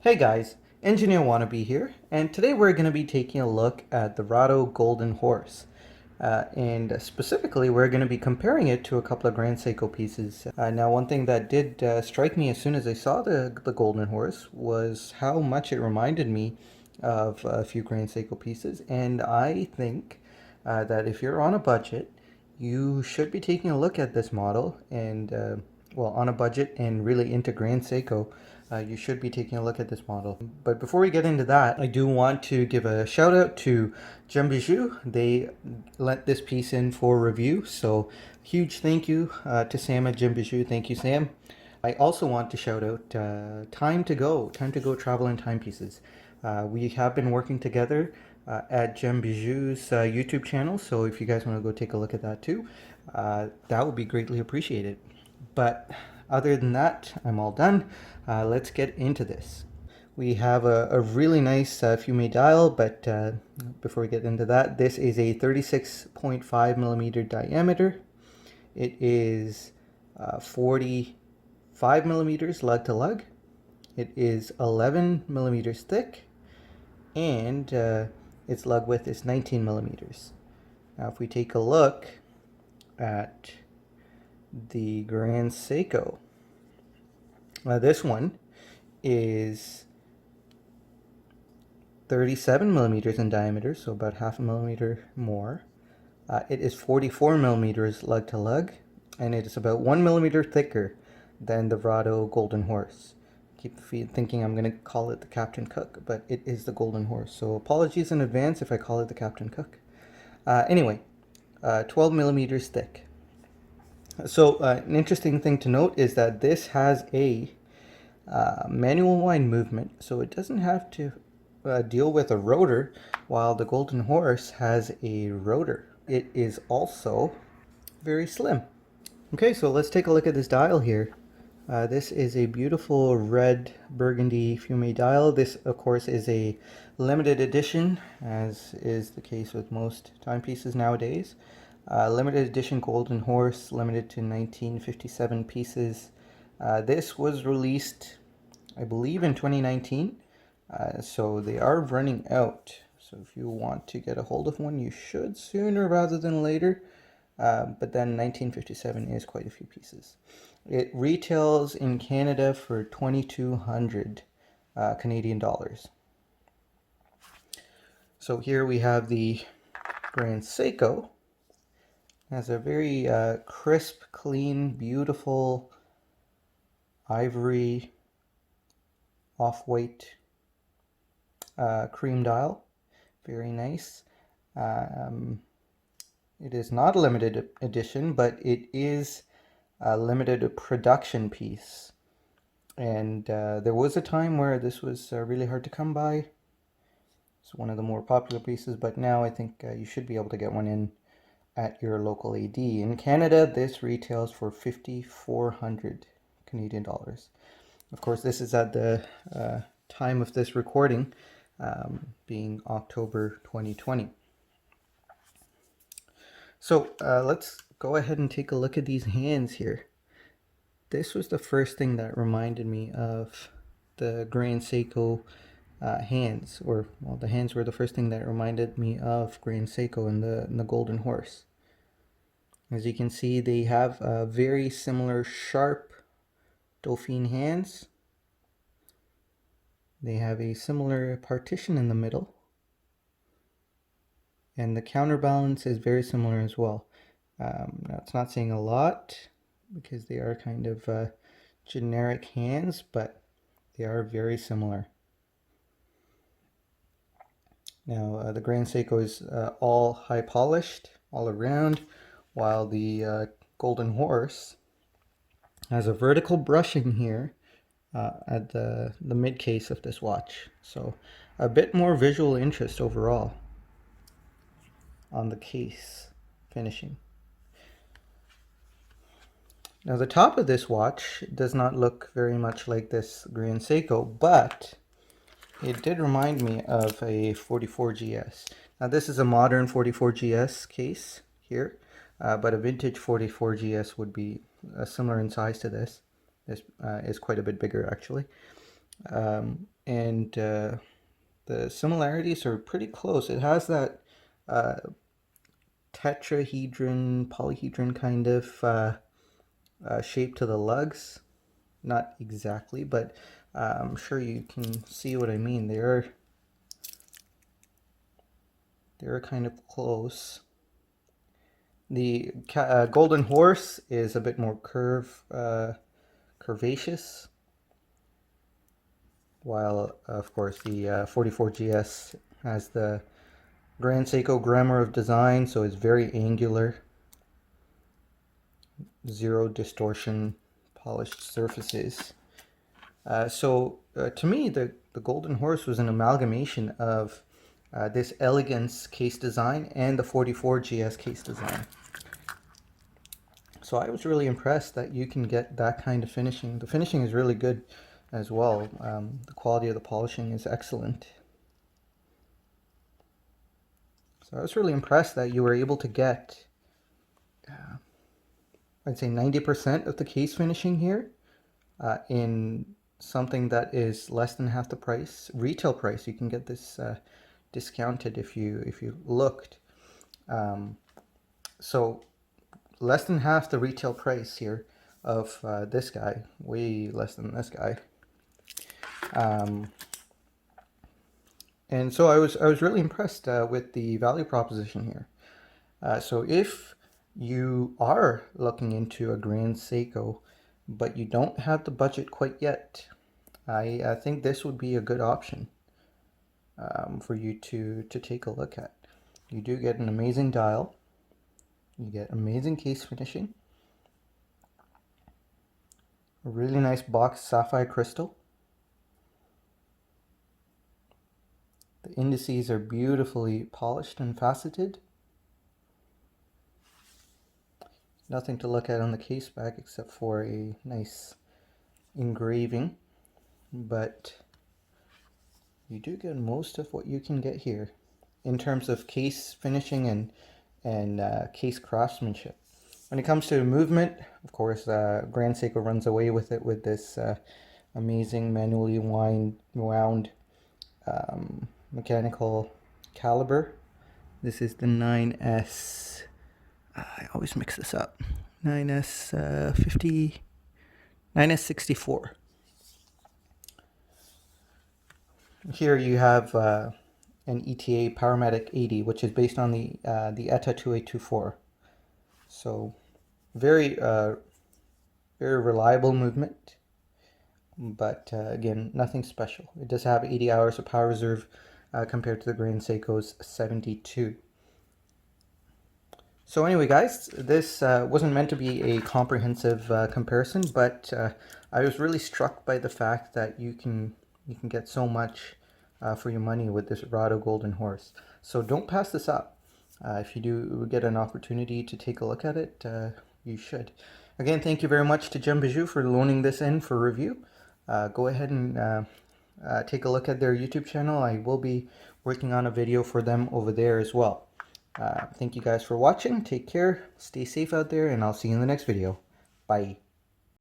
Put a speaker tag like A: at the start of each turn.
A: Hey guys, Engineer Wannabe here, and today we're going to be taking a look at the Rado Golden Horse. And specifically, we're going to be comparing it to a couple of Grand Seiko pieces. Now, one thing that did strike me as soon as I saw the Golden Horse was how much it reminded me of a few Grand Seiko pieces, and I think that if you're on a budget, you should be taking a look at this model and well, on a budget and really into Grand Seiko, you should be taking a look at this model. But before we get into that, I do want to give a shout out to Bijou. They lent this piece in for review, so huge thank you to Sam at Bijou. Thank you, Sam. I also want to shout out Time to Go Travel and Timepieces. We have been working together at Bijou's YouTube channel, so if you guys want to go take a look at that too, that would be greatly appreciated. But other than that, I'm all done. Let's get into this. We have a really nice fume dial, but before we get into that, this is a 36.5 millimeter diameter. It is 45 millimeters lug to lug. It is 11 millimeters thick, and its lug width is 19 millimeters. Now, if we take a look at the Grand Seiko, this one is 37 millimeters in diameter, so about half a millimeter more. It is 44 millimeters lug to lug, and it is about 1 millimeter thicker than the Rado Golden Horse. Keep thinking I'm going to call it the Captain Cook, but it is the Golden Horse, so apologies in advance if I call it the Captain Cook. Anyway, 12 millimeters thick. So an interesting thing to note is that this has a manual wind movement, so it doesn't have to deal with a rotor, while the Golden Horse has a rotor. It is also very slim. Okay, so let's take a look at this dial here. This is a beautiful red burgundy fume dial. This, of course, is a limited edition, as is the case with most timepieces nowadays. Limited edition Golden Horse, limited to 1957 pieces. This was released, I believe, in 2019, so they are running out. So if you want to get a hold of one, you should sooner rather than later. But then 1957 is quite a few pieces. It retails in Canada for 2,200 Canadian dollars. So here we have the Grand Seiko. It has a very crisp, clean, beautiful ivory off-white cream dial. Very nice. It is not a limited edition, but it is a limited production piece. And there was a time where this was really hard to come by. It's one of the more popular pieces, but now I think you should be able to get one in at your local AD. In Canada, this retails for 5,400 Canadian dollars. Of course, this is at the time of this recording, being October 2020. So let's go ahead and take a look at these hands here. This was the first thing that reminded me of the Grand Seiko hands, or well, the hands were the first thing that reminded me of Grand Seiko and the Golden Horse. As you can see, they have very similar sharp Dauphine hands. They have a similar partition in the middle, and the counterbalance is very similar as well. Now, it's not saying a lot because they are kind of generic hands, but they are very similar. Now, the Grand Seiko is all high polished all around, while the Golden Horse has a vertical brushing here at the mid case of this watch. So a bit more visual interest overall on the case finishing. Now, the top of this watch does not look very much like this Grand Seiko, but it did remind me of a 44GS. Now, this is a modern 44GS case here, but a vintage 44GS would be similar in size to this. This is quite a bit bigger, actually. and the similarities are pretty close. It has that tetrahedron, polyhedron kind of shape to the lugs. Not exactly, but I'm sure you can see what I mean. They're kind of close. The Golden Horse is a bit more curvaceous, while of course the 44GS has the Grand Seiko grammar of design, so it's very angular, zero distortion, polished surfaces. To me, the Golden Horse was an amalgamation of this elegance case design and the 44GS case design. So I was really impressed that you can get that kind of finishing. The finishing is really good as well. The quality of the polishing is excellent. So I was really impressed that you were able to get, I'd say 90% of the case finishing here in something that is less than half the price, retail price. You can get this discounted if you looked. So less than half the retail price here of this guy, way less than this guy. And so I was really impressed with the value proposition here. So if you are looking into a Grand Seiko, but you don't have the budget quite yet, I think this would be a good option for you to take a look at. You do get an amazing dial. You get amazing case finishing. A really nice box sapphire crystal. The indices are beautifully polished and faceted. Nothing to look at on the case back except for a nice engraving, but you do get most of what you can get here in terms of case finishing and case craftsmanship. When it comes to movement, of course, Grand Seiko runs away with it with this amazing manually wound mechanical caliber. This is the 9S. I always mix this up. 9S 9S64. Here you have an ETA Powermatic 80, which is based on the ETA 2824. So very reliable movement, but again, nothing special. It does have 80 hours of power reserve compared to the Grand Seiko's 72. So anyway, guys, this wasn't meant to be a comprehensive comparison, but I was really struck by the fact that you can get so much for your money with this Rado Golden Horse. So don't pass this up. If you do get an opportunity to take a look at it, you should. Again, thank you very much to Bijou for loaning this in for review. Go ahead and take a look at their YouTube channel. I will be working on a video for them over there as well. Thank you guys for watching. Take care, stay safe out there, and I'll see you in the next video. Bye.